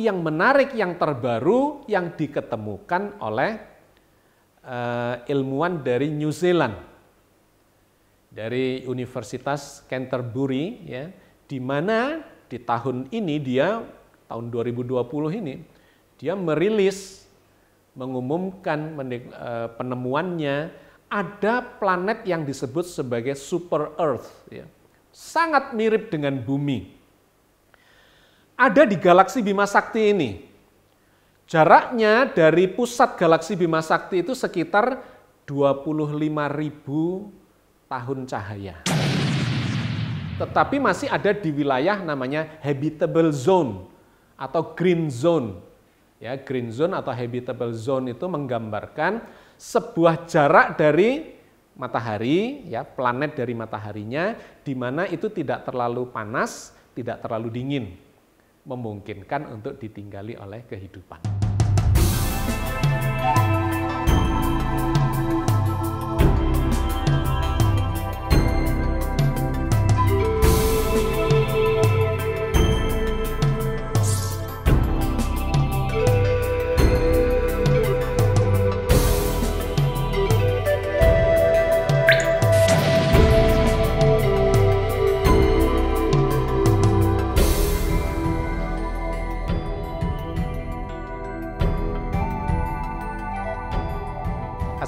Yang menarik, yang terbaru yang diketemukan oleh ilmuwan dari New Zealand, dari Universitas Canterbury, ya, di mana di tahun ini tahun 2020 ini dia mengumumkan penemuannya ada planet yang disebut sebagai super Earth, ya, sangat mirip dengan bumi. Ada di galaksi Bima Sakti ini. Jaraknya dari pusat galaksi Bima Sakti itu sekitar 25.000 tahun cahaya. Tetapi masih ada di wilayah namanya habitable zone atau green zone. Ya, green zone atau habitable zone itu menggambarkan sebuah jarak dari matahari, ya, planet dari mataharinya, di mana itu tidak terlalu panas, tidak terlalu dingin, memungkinkan untuk ditinggali oleh kehidupan.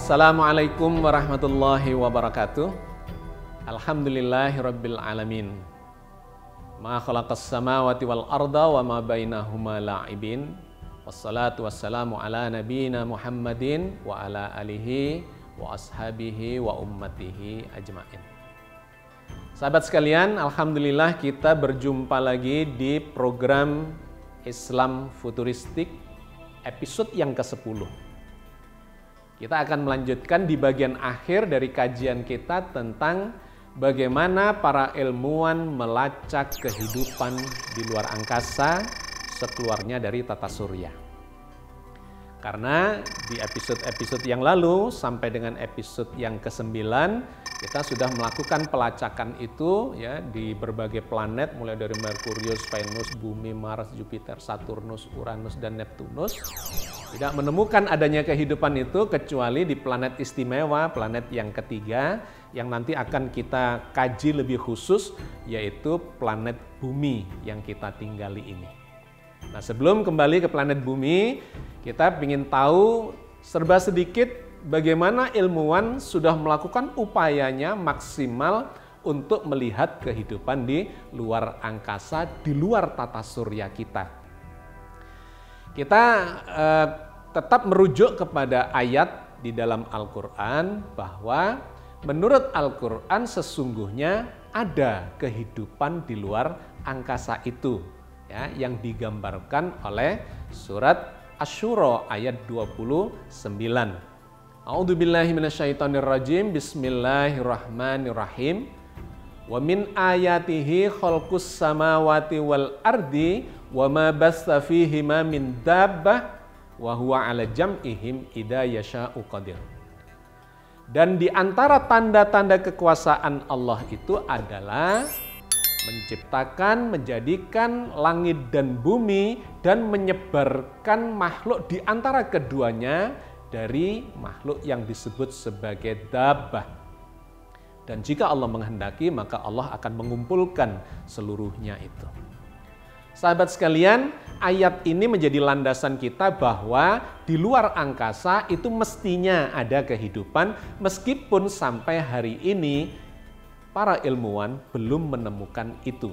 Assalamualaikum warahmatullahi wabarakatuh. Alhamdulillahirabbil alamin. Ma khalaqas samawati wal arda wa ma bainahuma la'ibin. Wassalatu wassalamu ala nabiyyina Muhammadin wa ala alihi wa ashabihi wa ummatihi ajmain. Sahabat sekalian, alhamdulillah kita berjumpa lagi di program Islam Futuristik episode yang ke-10. Kita akan melanjutkan di bagian akhir dari kajian kita tentang bagaimana para ilmuwan melacak kehidupan di luar angkasa sekeluarnya dari tata surya. Karena di episode-episode yang lalu sampai dengan episode yang ke-9 kita sudah melakukan pelacakan itu, ya, di berbagai planet mulai dari Merkurius, Venus, Bumi, Mars, Jupiter, Saturnus, Uranus, dan Neptunus. Tidak menemukan adanya kehidupan itu kecuali di planet istimewa, planet yang ketiga yang nanti akan kita kaji lebih khusus, yaitu planet Bumi yang kita tinggali ini. Nah, sebelum kembali ke planet Bumi, kita ingin tahu serba sedikit bagaimana ilmuwan sudah melakukan upayanya maksimal untuk melihat kehidupan di luar angkasa, di luar tata surya kita. Kita tetap merujuk kepada ayat di dalam Al-Quran bahwa menurut Al-Quran sesungguhnya ada kehidupan di luar angkasa itu, ya, yang digambarkan oleh surat Asy-Syura ayat 29. A'udzubillahi minasyaitonirrajim. Bismillahirrahmanirrahim. Wa min ayatihi khalqus samawati wal ardi wa ma bassa fihima min dabbah wa huwa 'ala jam'ihim idza yasha'u qadir. Dan di antara tanda-tanda kekuasaan Allah itu adalah menciptakan, menjadikan langit dan bumi dan menyebarkan makhluk di antara keduanya dari makhluk yang disebut sebagai dabbah. Dan jika Allah menghendaki, maka Allah akan mengumpulkan seluruhnya itu. Sahabat sekalian, ayat ini menjadi landasan kita bahwa di luar angkasa itu mestinya ada kehidupan, meskipun sampai hari ini para ilmuwan belum menemukan itu.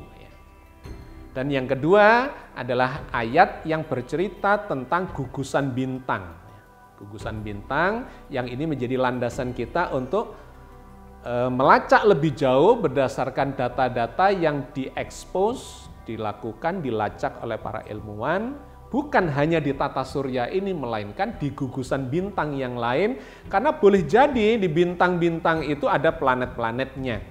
Dan yang kedua adalah ayat yang bercerita tentang gugusan bintang. Gugusan bintang yang ini menjadi landasan kita untuk melacak lebih jauh berdasarkan data-data yang diekspos, dilakukan, dilacak oleh para ilmuwan, bukan hanya di tata surya ini, melainkan di gugusan bintang yang lain, karena boleh jadi di bintang-bintang itu ada planet-planetnya.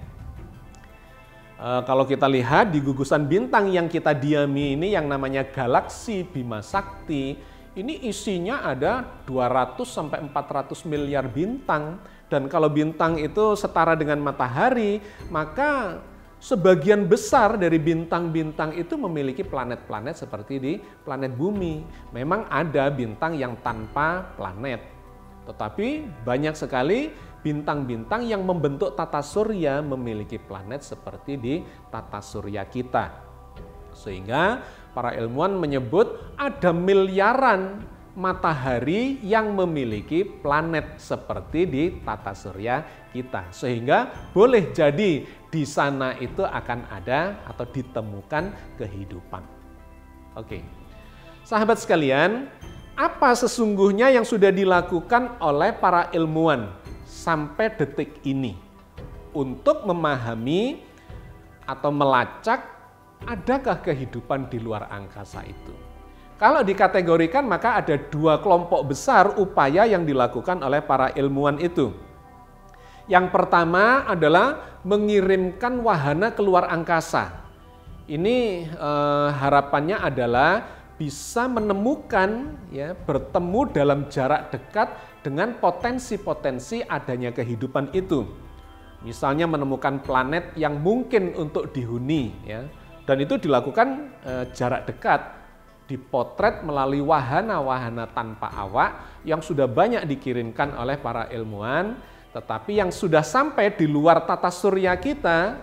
Kalau kita lihat di gugusan bintang yang kita diami ini yang namanya galaksi Bima Sakti, ini isinya ada 200 sampai 400 miliar bintang. Dan kalau bintang itu setara dengan matahari, maka sebagian besar dari bintang-bintang itu memiliki planet-planet seperti di planet bumi. Memang ada bintang yang tanpa planet, tetapi banyak sekali bintang-bintang yang membentuk tata surya memiliki planet seperti di tata surya kita. Sehingga para ilmuwan menyebut ada miliaran matahari yang memiliki planet seperti di tata surya kita. Sehingga boleh jadi di sana itu akan ada atau ditemukan kehidupan. Oke. Sahabat sekalian, apa sesungguhnya yang sudah dilakukan oleh para ilmuwan sampai detik ini untuk memahami atau melacak adakah kehidupan di luar angkasa itu? Kalau dikategorikan maka ada dua kelompok besar upaya yang dilakukan oleh para ilmuwan itu. Yang pertama adalah mengirimkan wahana keluar angkasa. Ini harapannya adalah bisa menemukan, ya, bertemu dalam jarak dekat dengan potensi-potensi adanya kehidupan itu. Misalnya menemukan planet yang mungkin untuk dihuni, ya, dan itu dilakukan jarak dekat. Dipotret melalui wahana-wahana tanpa awak yang sudah banyak dikirimkan oleh para ilmuwan, tetapi yang sudah sampai di luar tata surya kita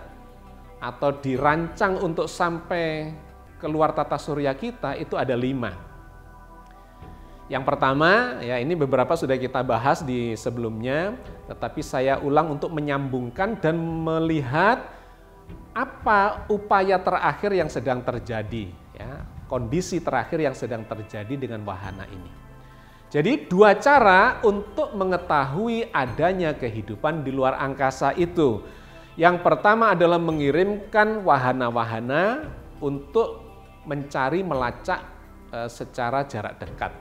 atau dirancang untuk sampai keluar tata surya kita itu ada 5. Yang pertama, ya ini beberapa sudah kita bahas di sebelumnya, tetapi saya ulang untuk menyambungkan dan melihat apa upaya terakhir yang sedang terjadi, ya. Kondisi terakhir yang sedang terjadi dengan wahana ini. Jadi 2 cara untuk mengetahui adanya kehidupan di luar angkasa itu. Yang pertama adalah mengirimkan wahana-wahana untuk mencari melacak secara jarak dekat.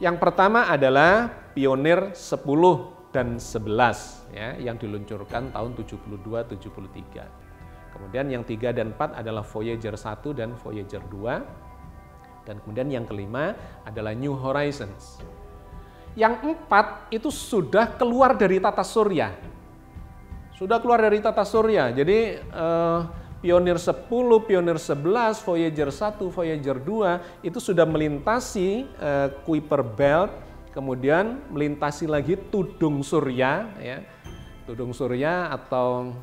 Yang pertama adalah Pioneer 10 dan 11, ya, yang diluncurkan tahun 72-73. Kemudian yang 3 dan 4 adalah Voyager 1 dan Voyager 2. Dan kemudian yang kelima adalah New Horizons. Yang 4 itu sudah keluar dari tata surya. Sudah keluar dari tata surya. Jadi Pioneer 10, Pioneer 11, Voyager 1, Voyager 2 itu sudah melintasi Kuiper Belt, kemudian melintasi lagi tudung surya, ya. Tudung surya atau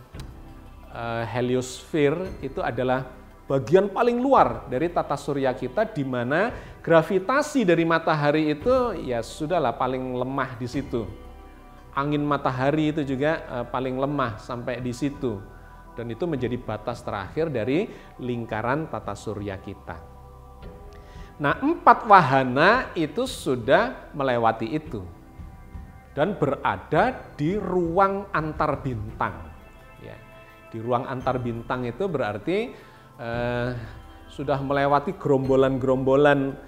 heliosphere itu adalah bagian paling luar dari tata surya kita, di mana gravitasi dari matahari itu ya sudahlah paling lemah di situ. Angin matahari itu juga paling lemah sampai di situ. Dan itu menjadi batas terakhir dari lingkaran tata surya kita. Nah, 4 wahana itu sudah melewati itu dan berada di ruang antar bintang. Ya, di ruang antar bintang itu berarti sudah melewati gerombolan-gerombolan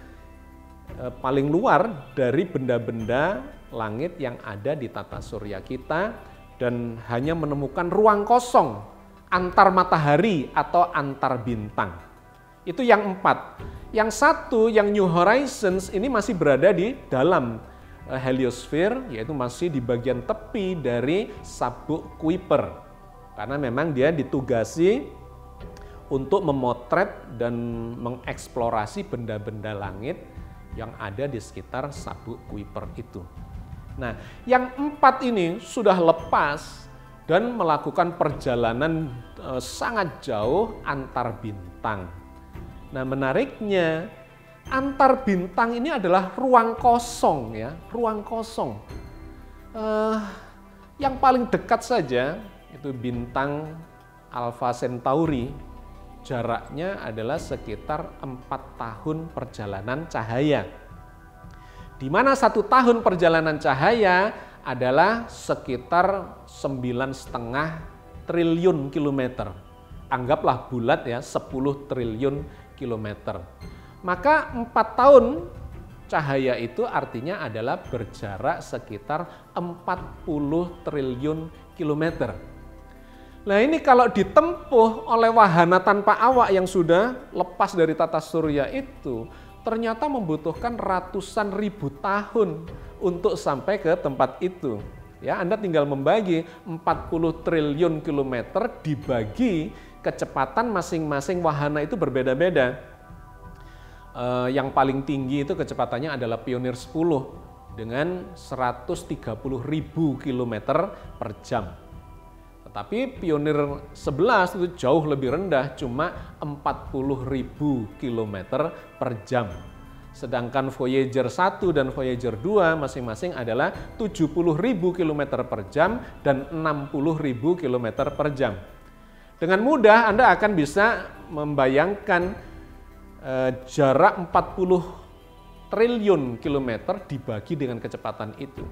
paling luar dari benda-benda langit yang ada di tata surya kita dan hanya menemukan ruang kosong antar matahari atau antar bintang. Itu yang 4. Yang 1, yang New Horizons ini masih berada di dalam heliosphere, yaitu masih di bagian tepi dari sabuk Kuiper. Karena memang dia ditugasi untuk memotret dan mengeksplorasi benda-benda langit yang ada di sekitar sabuk Kuiper itu. Nah, yang 4 ini sudah lepas dan melakukan perjalanan sangat jauh antar bintang. Nah, menariknya antar bintang ini adalah ruang kosong, ya, ruang kosong. Yang paling dekat saja itu bintang Alpha Centauri, jaraknya adalah sekitar 4 tahun perjalanan cahaya. Di mana 1 tahun perjalanan cahaya adalah sekitar 9,5 triliun kilometer. Anggaplah bulat, ya, 10 triliun kilometer. Maka 4 tahun cahaya itu artinya adalah berjarak sekitar 40 triliun kilometer. Nah, ini kalau ditempuh oleh wahana tanpa awak yang sudah lepas dari tata surya itu, ternyata membutuhkan ratusan ribu tahun untuk sampai ke tempat itu. Ya, Anda tinggal membagi 40 triliun kilometer dibagi kecepatan masing-masing wahana itu berbeda-beda. Yang paling tinggi itu kecepatannya adalah Pioneer 10 dengan 130.000 km per jam. Tetapi Pioneer 11 itu jauh lebih rendah, cuma 40.000 km per jam. Sedangkan Voyager 1 dan Voyager 2 masing-masing adalah 70.000 km per jam dan 60.000 km per jam. Dengan mudah Anda akan bisa membayangkan jarak 40 triliun kilometer dibagi dengan kecepatan itu.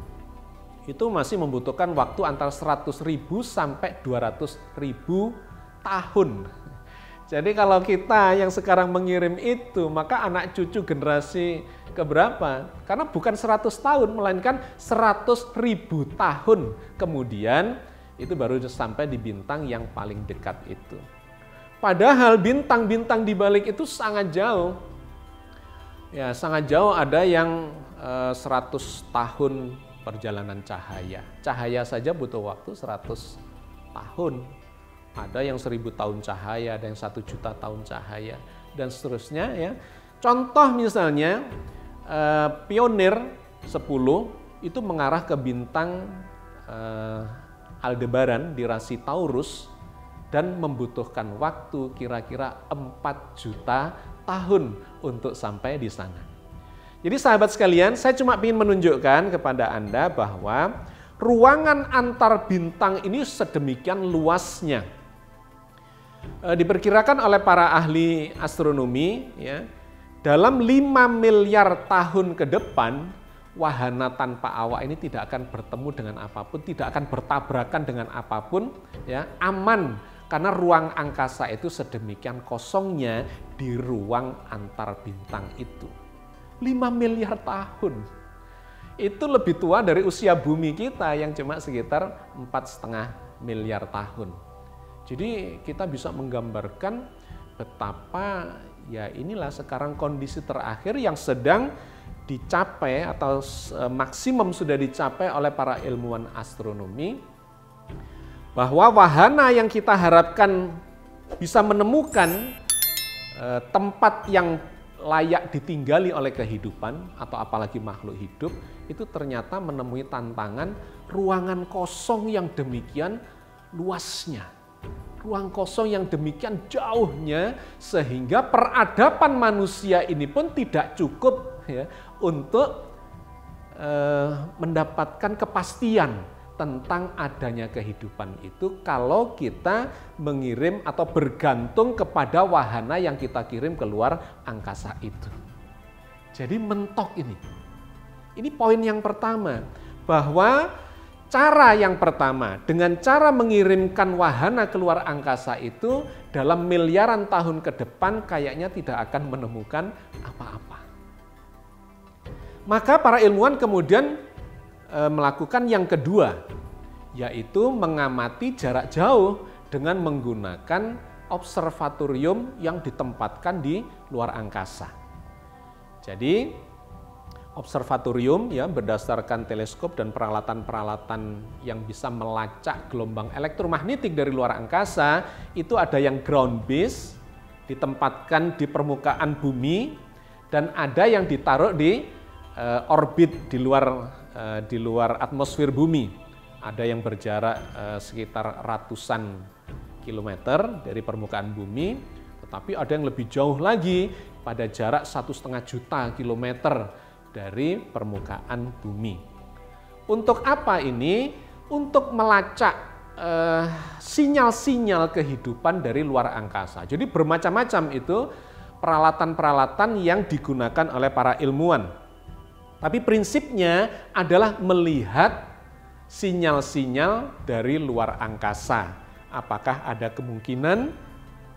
Itu masih membutuhkan waktu antara 100.000 sampai 200.000 tahun. Jadi kalau kita yang sekarang mengirim itu, maka anak cucu generasi keberapa? Karena bukan 100 tahun, melainkan 100.000 tahun kemudian itu baru sampai di bintang yang paling dekat itu. Padahal bintang-bintang di balik itu sangat jauh. Ya, sangat jauh, ada yang 100 tahun perjalanan cahaya. Cahaya saja butuh waktu 100 tahun. Ada yang 1000 tahun cahaya, ada yang 1 juta tahun cahaya, dan seterusnya ya. Contoh misalnya Pioneer 10 itu mengarah ke bintang Aldebaran di rasi Taurus dan membutuhkan waktu kira-kira 4 juta tahun untuk sampai di sana. Jadi sahabat sekalian, saya cuma ingin menunjukkan kepada Anda bahwa ruangan antar bintang ini sedemikian luasnya. Diperkirakan oleh para ahli astronomi ya, dalam 5 miliar tahun ke depan wahana tanpa awak ini tidak akan bertemu dengan apapun, tidak akan bertabrakan dengan apapun, ya, aman, karena ruang angkasa itu sedemikian kosongnya di ruang antar bintang itu. 5 miliar tahun. Itu lebih tua dari usia bumi kita yang cuma sekitar 4,5 miliar tahun. Jadi kita bisa menggambarkan betapa ya inilah sekarang kondisi terakhir yang sedang dicapai atau maksimum sudah dicapai oleh para ilmuwan astronomi, bahwa wahana yang kita harapkan bisa menemukan tempat yang layak ditinggali oleh kehidupan atau apalagi makhluk hidup, itu ternyata menemui tantangan ruangan kosong yang demikian luasnya, ruang kosong yang demikian jauhnya, sehingga peradaban manusia ini pun tidak cukup ya, untuk mendapatkan kepastian tentang adanya kehidupan itu kalau kita mengirim atau bergantung kepada wahana yang kita kirim keluar angkasa itu. Jadi mentok ini. Ini poin yang pertama, bahwa cara yang pertama dengan cara mengirimkan wahana keluar angkasa itu dalam miliaran tahun ke depan kayaknya tidak akan menemukan apa-apa. Maka para ilmuwan kemudian melakukan yang kedua, yaitu mengamati jarak jauh dengan menggunakan observatorium yang ditempatkan di luar angkasa. Jadi observatorium ya berdasarkan teleskop dan peralatan-peralatan yang bisa melacak gelombang elektromagnetik dari luar angkasa, itu ada yang ground base, ditempatkan di permukaan bumi, dan ada yang ditaruh di orbit di luar atmosfer bumi. Ada yang berjarak sekitar ratusan kilometer dari permukaan bumi, tetapi ada yang lebih jauh lagi pada jarak 1,5 juta kilometer dari permukaan bumi. Untuk apa ini? Untuk melacak sinyal-sinyal kehidupan dari luar angkasa. Jadi bermacam-macam itu peralatan-peralatan yang digunakan oleh para ilmuwan. Tapi prinsipnya adalah melihat sinyal-sinyal dari luar angkasa. Apakah ada kemungkinan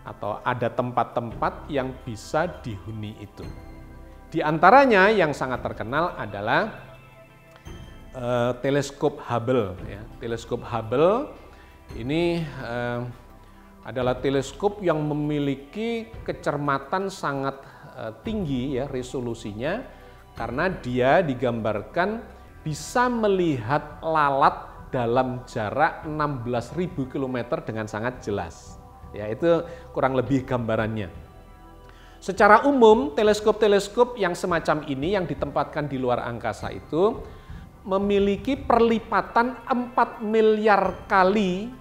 atau ada tempat-tempat yang bisa dihuni itu. Di antaranya yang sangat terkenal adalah teleskop Hubble. Ya. Teleskop Hubble ini adalah teleskop yang memiliki kecermatan sangat tinggi ya resolusinya, karena dia digambarkan bisa melihat lalat dalam jarak 16.000 km dengan sangat jelas. Ya, itu kurang lebih gambarannya. Secara umum, teleskop-teleskop yang semacam ini yang ditempatkan di luar angkasa itu memiliki perlipatan 4 miliar kali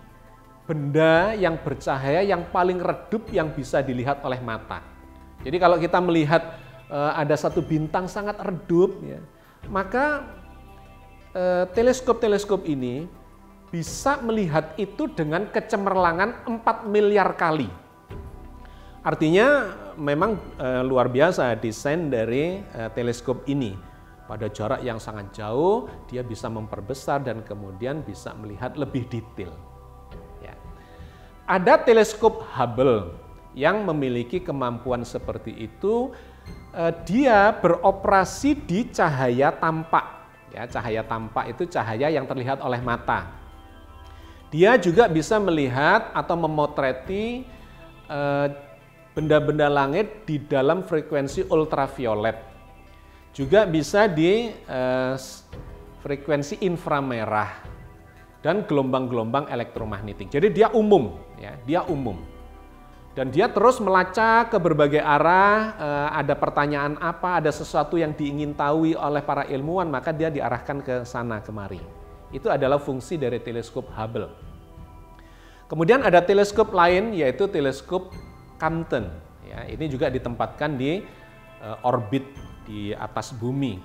benda yang bercahaya yang paling redup yang bisa dilihat oleh mata. Jadi kalau kita melihat ada satu bintang sangat redup, ya, maka teleskop-teleskop ini bisa melihat itu dengan kecemerlangan 4 miliar kali. Artinya memang luar biasa desain dari teleskop ini. Pada jarak yang sangat jauh, dia bisa memperbesar dan kemudian bisa melihat lebih detail. Ya. Ada teleskop Hubble yang memiliki kemampuan seperti itu. Dia beroperasi di cahaya tampak. Ya, cahaya tampak itu cahaya yang terlihat oleh mata. Dia juga bisa melihat atau memotreti benda-benda langit di dalam frekuensi ultraviolet. Juga bisa di frekuensi inframerah dan gelombang-gelombang elektromagnetik. Jadi dia umum, ya, dia umum. Dan dia terus melacak ke berbagai arah, ada pertanyaan apa, ada sesuatu yang diingin tahu oleh para ilmuwan, maka dia diarahkan ke sana kemari. Itu adalah fungsi dari teleskop Hubble. Kemudian ada teleskop lain, yaitu teleskop Compton. Ya, ini juga ditempatkan di orbit di atas bumi.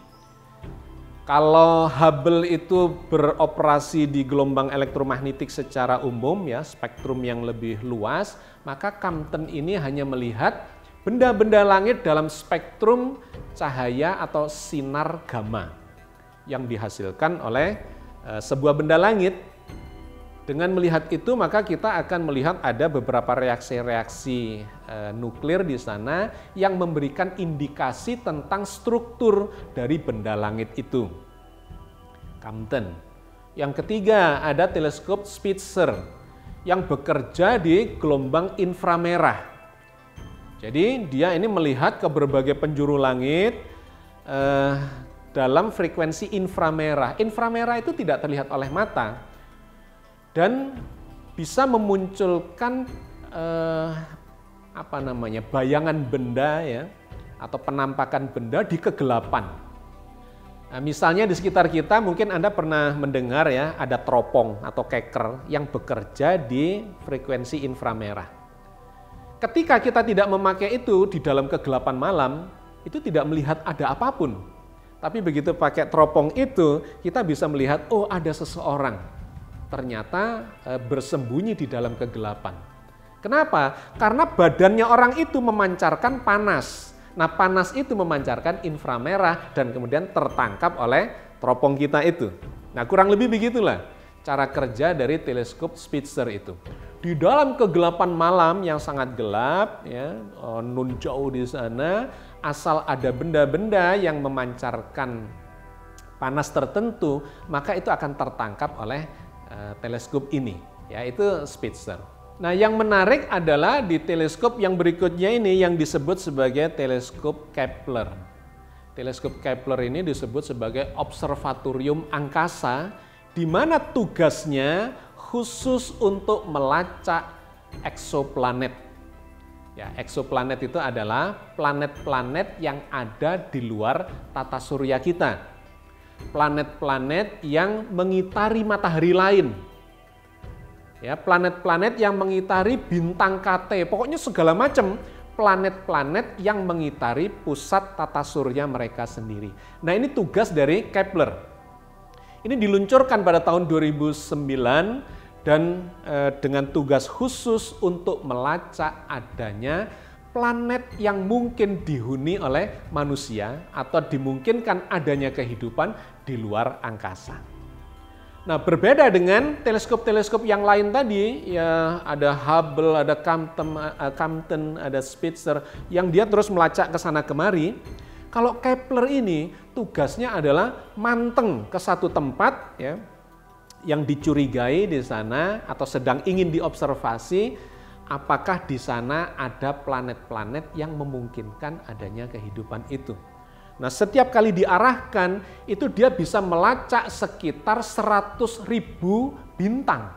Kalau Hubble itu beroperasi di gelombang elektromagnetik secara umum, ya, spektrum yang lebih luas, maka Compton ini hanya melihat benda-benda langit dalam spektrum cahaya atau sinar gamma yang dihasilkan oleh sebuah benda langit. Dengan melihat itu, maka kita akan melihat ada beberapa reaksi-reaksi nuklir di sana yang memberikan indikasi tentang struktur dari benda langit itu. Compton. Yang ketiga, ada teleskop Spitzer yang bekerja di gelombang inframerah. Jadi dia ini melihat ke berbagai penjuru langit dalam frekuensi inframerah. Inframerah itu tidak terlihat oleh mata dan bisa memunculkan bayangan benda, ya, atau penampakan benda di kegelapan. Nah, misalnya di sekitar kita mungkin Anda pernah mendengar, ya, ada teropong atau keker yang bekerja di frekuensi inframerah. Ketika kita tidak memakai itu di dalam kegelapan malam, itu tidak melihat ada apapun. Tapi begitu pakai teropong itu, kita bisa melihat, oh, ada seseorang ternyata bersembunyi di dalam kegelapan. Kenapa? Karena badannya orang itu memancarkan panas. Nah, panas itu memancarkan inframerah dan kemudian tertangkap oleh teropong kita itu. Nah, kurang lebih begitulah cara kerja dari teleskop Spitzer itu. Di dalam kegelapan malam yang sangat gelap, ya, nun jauh di sana, asal ada benda-benda yang memancarkan panas tertentu, maka itu akan tertangkap oleh teleskop ini, ya, itu Spitzer. Nah, yang menarik adalah di teleskop yang berikutnya ini yang disebut sebagai teleskop Kepler. Teleskop Kepler ini disebut sebagai observatorium angkasa, di mana tugasnya khusus untuk melacak eksoplanet. Ya, eksoplanet itu adalah planet-planet yang ada di luar tata surya kita. Planet-planet yang mengitari matahari lain. Ya, planet-planet yang mengitari bintang KT, pokoknya segala macam planet-planet yang mengitari pusat tata surya mereka sendiri. Nah, ini tugas dari Kepler. Ini diluncurkan pada tahun 2009 dan dengan tugas khusus untuk melacak adanya planet yang mungkin dihuni oleh manusia atau dimungkinkan adanya kehidupan di luar angkasa. Nah, berbeda dengan teleskop-teleskop yang lain tadi, ya, ada Hubble, ada Compton, ada Spitzer yang dia terus melacak ke sana kemari. Kalau Kepler ini tugasnya adalah manteng ke satu tempat, ya, yang dicurigai di sana atau sedang ingin diobservasi, apakah di sana ada planet-planet yang memungkinkan adanya kehidupan itu. Nah, setiap kali diarahkan, itu dia bisa melacak sekitar 100.000 bintang.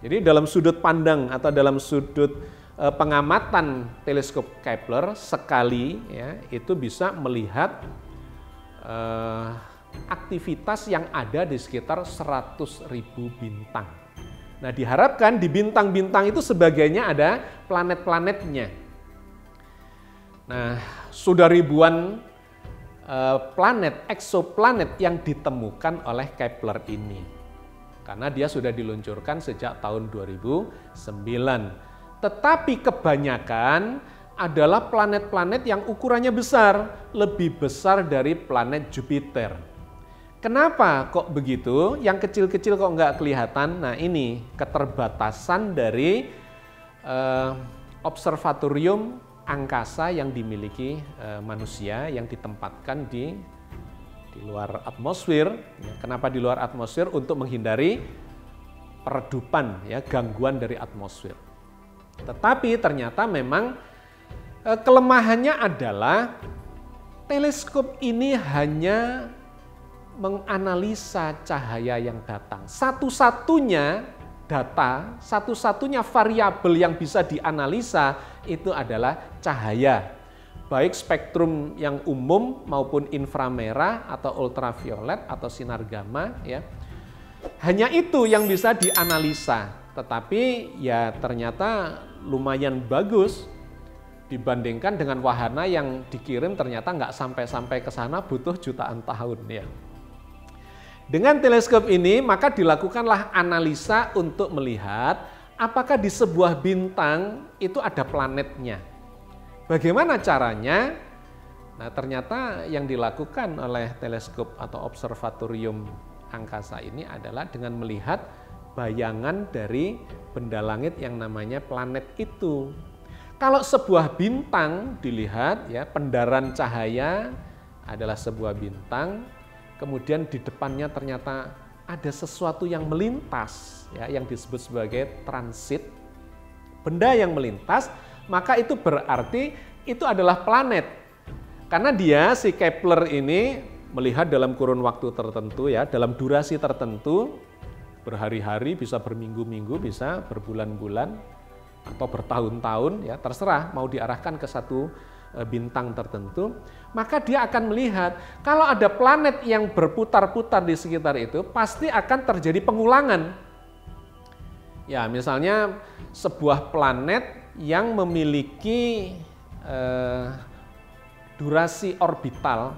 Jadi dalam sudut pandang atau dalam sudut pengamatan teleskop Kepler sekali ya itu bisa melihat aktivitas yang ada di sekitar 100.000 bintang. Nah, diharapkan di bintang-bintang itu sebagainya ada planet-planetnya. Nah, sudah ribuan planet, eksoplanet yang ditemukan oleh Kepler ini. Karena dia sudah diluncurkan sejak tahun 2009. Tetapi kebanyakan adalah planet-planet yang ukurannya besar, lebih besar dari planet Jupiter. Kenapa kok begitu? Yang kecil-kecil kok nggak kelihatan? Nah ini keterbatasan dari observatorium angkasa yang dimiliki manusia yang ditempatkan di luar atmosfer. Kenapa di luar atmosfer? Untuk menghindari peredupan, ya, gangguan dari atmosfer. Tetapi ternyata memang kelemahannya adalah teleskop ini hanya menganalisa cahaya yang datang. Satu-satunya data, satu-satunya variabel yang bisa dianalisa itu adalah cahaya. Baik spektrum yang umum maupun inframerah atau ultraviolet atau sinar gamma ya. Hanya itu yang bisa dianalisa. Tetapi ya ternyata lumayan bagus dibandingkan dengan wahana yang dikirim ternyata nggak sampai-sampai ke sana, butuh jutaan tahun ya. Dengan teleskop ini maka dilakukanlah analisa untuk melihat apakah di sebuah bintang itu ada planetnya. Bagaimana caranya? Nah, ternyata yang dilakukan oleh teleskop atau observatorium angkasa ini adalah dengan melihat bayangan dari benda langit yang namanya planet itu. Kalau sebuah bintang dilihat ya, pendaran cahaya adalah sebuah bintang, kemudian di depannya ternyata ada sesuatu yang melintas ya, yang disebut sebagai transit. Benda yang melintas, maka itu berarti itu adalah planet. Karena dia, si Kepler ini melihat dalam kurun waktu tertentu ya, dalam durasi tertentu, berhari-hari, bisa berminggu-minggu, bisa berbulan-bulan, atau bertahun-tahun, ya terserah mau diarahkan ke satu bintang tertentu, maka dia akan melihat kalau ada planet yang berputar-putar di sekitar itu, pasti akan terjadi pengulangan. Ya, misalnya sebuah planet yang memiliki durasi orbital,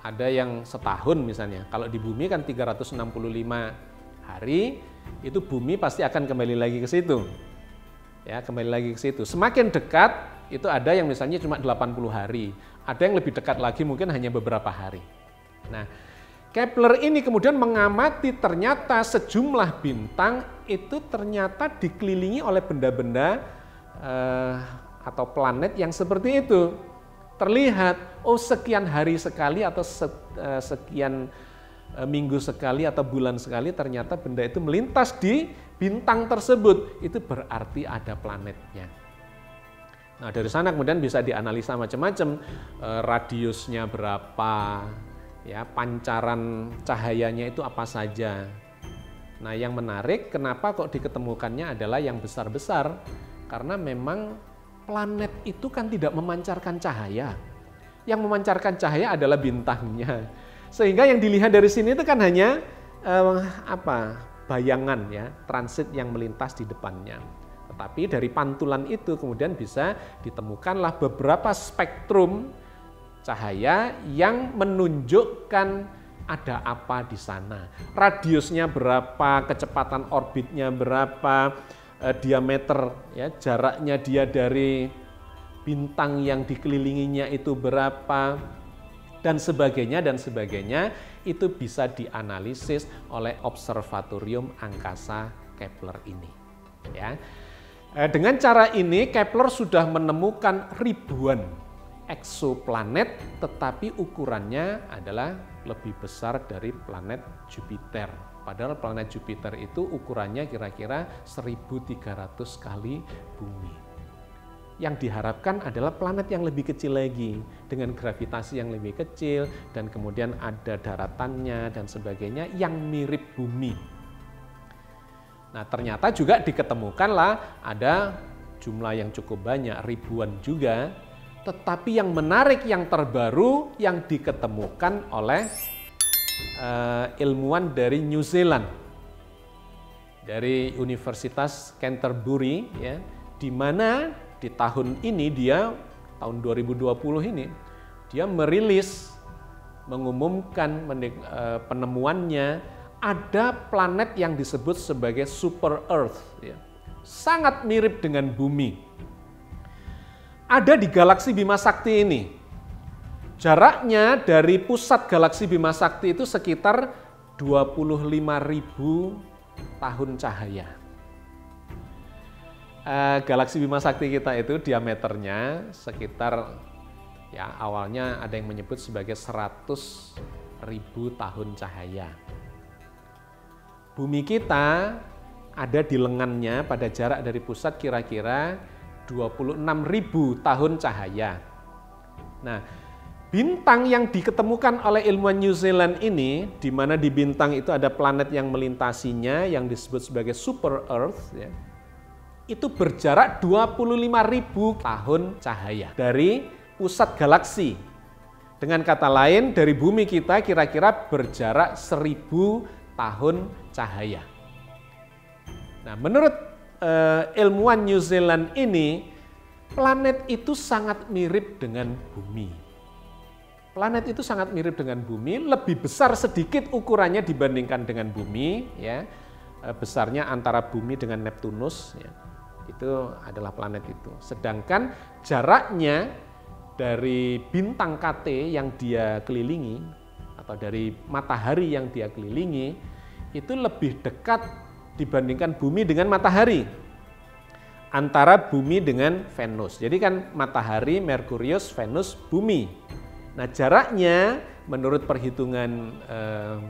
ada yang setahun misalnya. Kalau di bumi kan 365 hari, itu bumi pasti akan kembali lagi ke situ. Ya, kembali lagi ke situ. Semakin dekat, itu ada yang misalnya cuma 80 hari. Ada yang lebih dekat lagi mungkin hanya beberapa hari. Nah, Kepler ini kemudian mengamati ternyata sejumlah bintang itu ternyata dikelilingi oleh benda-benda atau planet yang seperti itu. Terlihat, oh sekian hari sekali atau sekian minggu sekali atau bulan sekali ternyata benda itu melintas di bintang tersebut. Itu berarti ada planetnya. Nah, dari sana kemudian bisa dianalisa macam-macam, radiusnya berapa, ya, pancaran cahayanya itu apa saja. Nah, yang menarik kenapa kok diketemukannya adalah yang besar-besar, karena memang planet itu kan tidak memancarkan cahaya. Yang memancarkan cahaya adalah bintangnya. Sehingga yang dilihat dari sini itu kan hanya bayangan ya, transit yang melintas di depannya. Tetapi dari pantulan itu kemudian bisa ditemukanlah beberapa spektrum cahaya yang menunjukkan ada apa di sana. Radiusnya berapa, kecepatan orbitnya berapa, diameter ya, jaraknya dia dari bintang yang dikelilinginya itu berapa, dan sebagainya itu bisa dianalisis oleh observatorium angkasa Kepler ini ya. Dengan cara ini Kepler sudah menemukan ribuan eksoplanet, tetapi ukurannya adalah lebih besar dari planet Jupiter. Padahal planet Jupiter itu ukurannya kira-kira 1.300 kali bumi. Yang diharapkan adalah planet yang lebih kecil lagi, dengan gravitasi yang lebih kecil, dan kemudian ada daratannya dan sebagainya yang mirip bumi. Nah, ternyata juga diketemukanlah ada jumlah yang cukup banyak, ribuan juga. Tetapi yang menarik, yang terbaru yang diketemukan oleh ilmuwan dari New Zealand, dari Universitas Canterbury, ya, di mana di tahun ini tahun 2020 ini, dia mengumumkan penemuannya ada planet yang disebut sebagai super Earth, ya, sangat mirip dengan bumi. Ada di galaksi Bima Sakti ini. Jaraknya dari pusat galaksi Bima Sakti itu sekitar 25.000 tahun cahaya. Galaksi Bima Sakti kita itu diameternya sekitar, ya, awalnya ada yang menyebut sebagai 100.000 tahun cahaya. Bumi kita ada di lengannya pada jarak dari pusat kira-kira 26.000 tahun cahaya. Nah, bintang yang diketemukan oleh ilmuwan New Zealand ini, di mana di bintang itu ada planet yang melintasinya yang disebut sebagai super Earth, ya, itu berjarak 25.000 tahun cahaya dari pusat galaksi. Dengan kata lain, dari bumi kita kira-kira berjarak 1.000 tahun cahaya. Nah, menurut ilmuwan New Zealand ini, planet itu sangat mirip dengan bumi. Planet itu sangat mirip dengan bumi, lebih besar sedikit ukurannya dibandingkan dengan bumi, ya. Besarnya antara bumi dengan Neptunus, ya. Itu adalah planet itu. Sedangkan jaraknya dari bintang KT yang dia kelilingi, atau dari matahari yang dia kelilingi, itu lebih dekat dibandingkan bumi dengan matahari. Antara bumi dengan Venus. Jadi kan matahari, Merkurius, Venus, bumi. Nah, jaraknya menurut perhitungan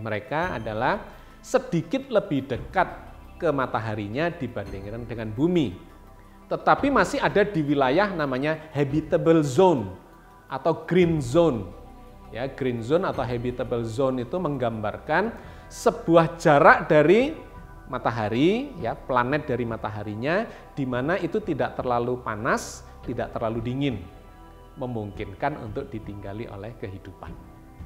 mereka adalah sedikit lebih dekat ke mataharinya dibandingkan dengan bumi. Tetapi masih ada di wilayah namanya habitable zone atau green zone. Ya, green zone atau habitable zone itu menggambarkan sebuah jarak dari matahari, ya, planet dari mataharinya, di mana itu tidak terlalu panas, tidak terlalu dingin, memungkinkan untuk ditinggali oleh kehidupan.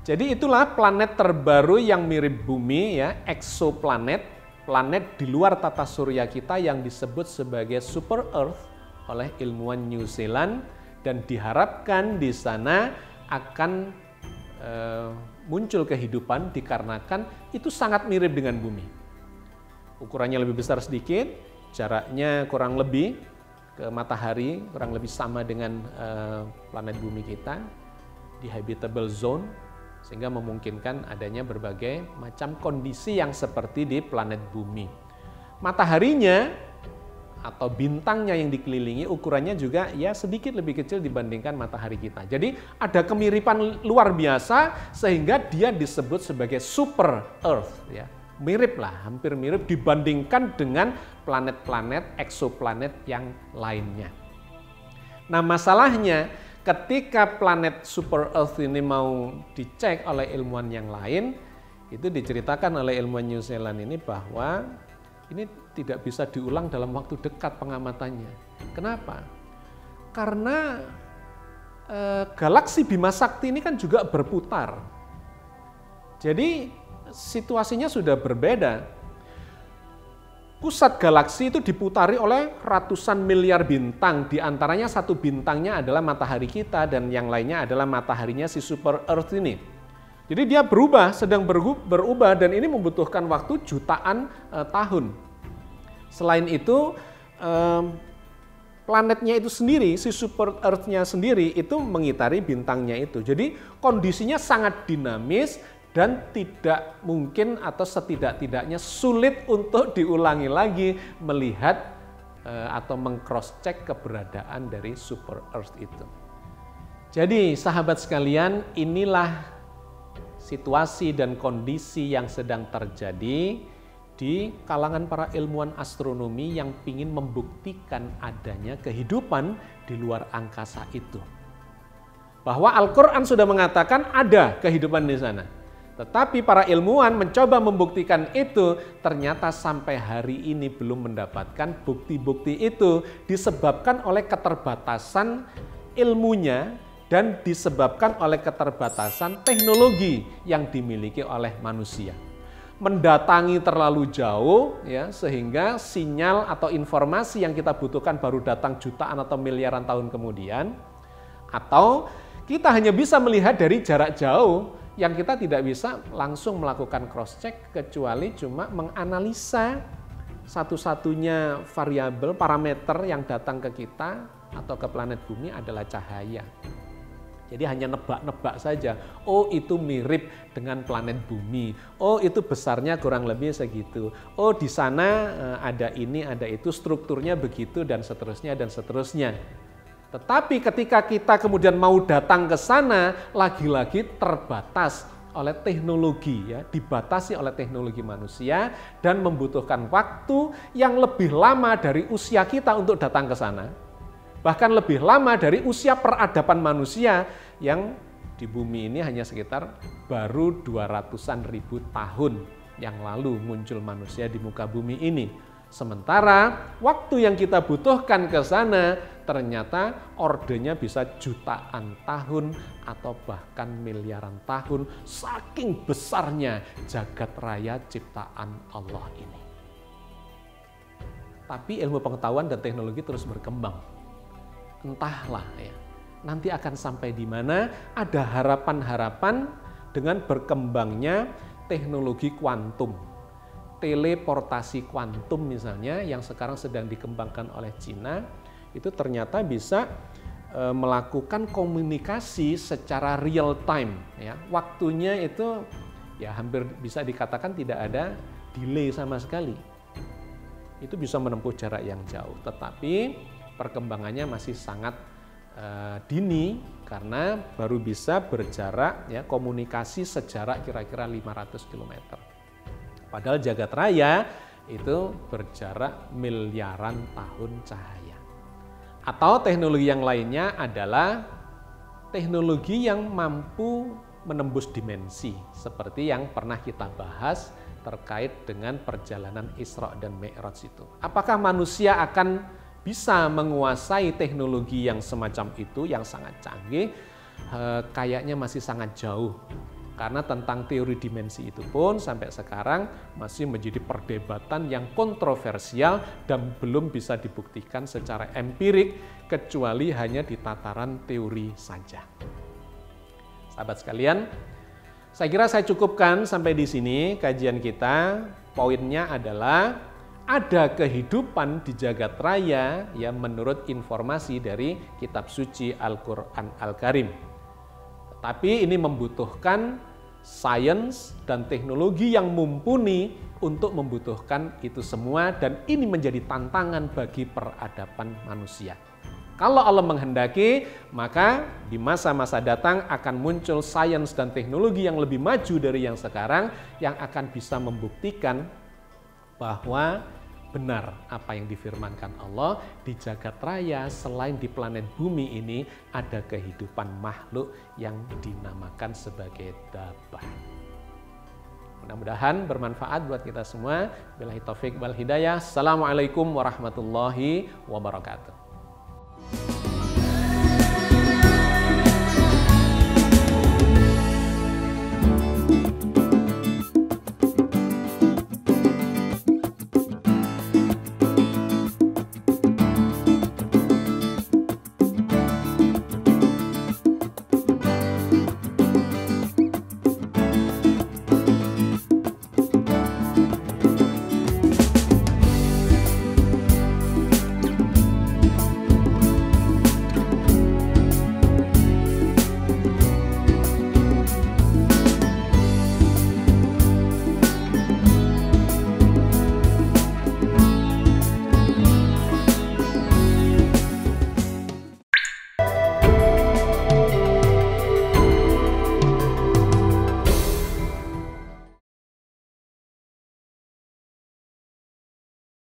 Jadi itulah planet terbaru yang mirip bumi, ya, exoplanet, planet di luar tata surya kita yang disebut sebagai super Earth oleh ilmuwan New Zealand, dan diharapkan di sana akan muncul kehidupan dikarenakan itu sangat mirip dengan bumi. Ukurannya lebih besar sedikit, jaraknya kurang lebih ke matahari, kurang lebih sama dengan planet bumi kita di habitable zone, sehingga memungkinkan adanya berbagai macam kondisi yang seperti di planet bumi. Mataharinya atau bintangnya yang dikelilingi ukurannya juga, ya, sedikit lebih kecil dibandingkan matahari kita. Jadi ada kemiripan luar biasa sehingga dia disebut sebagai super Earth, ya. Mirip lah, hampir mirip dibandingkan dengan planet-planet exoplanet yang lainnya. Nah, masalahnya ketika planet super Earth ini mau dicek oleh ilmuwan yang lain, itu diceritakan oleh ilmuwan New Zealand ini bahwa ini tidak bisa diulang dalam waktu dekat pengamatannya. Kenapa? Karena galaksi Bima Sakti ini kan juga berputar. Jadi situasinya sudah berbeda. Pusat galaksi itu diputari oleh ratusan miliar bintang, di antaranya satu bintangnya adalah matahari kita dan yang lainnya adalah mataharinya si super Earth ini. Jadi dia sedang berubah dan ini membutuhkan waktu jutaan tahun. Selain itu, planetnya itu sendiri, si super Earth-nya sendiri itu mengitari bintangnya itu. Jadi kondisinya sangat dinamis dan tidak mungkin atau setidak-tidaknya sulit untuk diulangi lagi melihat atau meng-cross-check keberadaan dari super Earth itu. Jadi sahabat sekalian, inilah situasi dan kondisi yang sedang terjadi di kalangan para ilmuwan astronomi yang ingin membuktikan adanya kehidupan di luar angkasa itu. Bahwa Al-Quran sudah mengatakan ada kehidupan di sana. Tetapi para ilmuwan mencoba membuktikan itu, ternyata sampai hari ini belum mendapatkan bukti-bukti itu, disebabkan oleh keterbatasan ilmunya dan disebabkan oleh keterbatasan teknologi yang dimiliki oleh manusia. Mendatangi terlalu jauh ya, sehingga sinyal atau informasi yang kita butuhkan baru datang jutaan atau miliaran tahun kemudian, atau kita hanya bisa melihat dari jarak jauh yang kita tidak bisa langsung melakukan cross check kecuali cuma menganalisa satu-satunya variabel parameter yang datang ke kita atau ke planet bumi adalah cahaya. Jadi hanya nebak-nebak saja, oh itu mirip dengan planet bumi, oh itu besarnya kurang lebih segitu, oh di sana ada ini, ada itu, strukturnya begitu dan seterusnya dan seterusnya. Tetapi ketika kita kemudian mau datang ke sana, lagi-lagi terbatas oleh teknologi, ya, dibatasi oleh teknologi manusia dan membutuhkan waktu yang lebih lama dari usia kita untuk datang ke sana. Bahkan lebih lama dari usia peradaban manusia yang di bumi ini hanya sekitar baru 200-an ribu tahun yang lalu muncul manusia di muka bumi ini. Sementara waktu yang kita butuhkan ke sana ternyata ordenya bisa jutaan tahun atau bahkan miliaran tahun, saking besarnya jagat raya ciptaan Allah ini. Tapi ilmu pengetahuan dan teknologi terus berkembang. Entahlah ya, nanti akan sampai di mana. Ada harapan-harapan dengan berkembangnya teknologi kuantum. Teleportasi kuantum misalnya yang sekarang sedang dikembangkan oleh Cina, itu ternyata bisa melakukan komunikasi secara real time ya. Waktunya itu ya hampir bisa dikatakan tidak ada delay sama sekali. Itu bisa menempuh jarak yang jauh, tetapi perkembangannya masih sangat dini karena baru bisa berjarak ya, komunikasi sejarak kira-kira 500 km. Padahal jagat raya itu berjarak miliaran tahun cahaya. Atau teknologi yang lainnya adalah teknologi yang mampu menembus dimensi, seperti yang pernah kita bahas terkait dengan perjalanan Isra dan Mi'raj itu. Apakah manusia akan bisa menguasai teknologi yang semacam itu, yang sangat canggih? Kayaknya masih sangat jauh. Karena tentang teori dimensi itu pun sampai sekarang masih menjadi perdebatan yang kontroversial dan belum bisa dibuktikan secara empirik kecuali hanya di tataran teori saja. Sahabat sekalian, saya kira saya cukupkan sampai di sini kajian kita. Poinnya adalah ada kehidupan di jagat raya yang menurut informasi dari kitab suci Al-Quran Al-Karim. Tapi ini membutuhkan sains dan teknologi yang mumpuni untuk membutuhkan itu semua, dan ini menjadi tantangan bagi peradaban manusia. Kalau Allah menghendaki, maka di masa-masa datang akan muncul sains dan teknologi yang lebih maju dari yang sekarang, yang akan bisa membuktikan bahwa benar apa yang difirmankan Allah, di jagat raya selain di planet bumi ini ada kehidupan makhluk yang dinamakan sebagai dabbah. Mudah-mudahan bermanfaat buat kita semua. Billahi taufik wal hidayah. Assalamualaikum warahmatullahi wabarakatuh.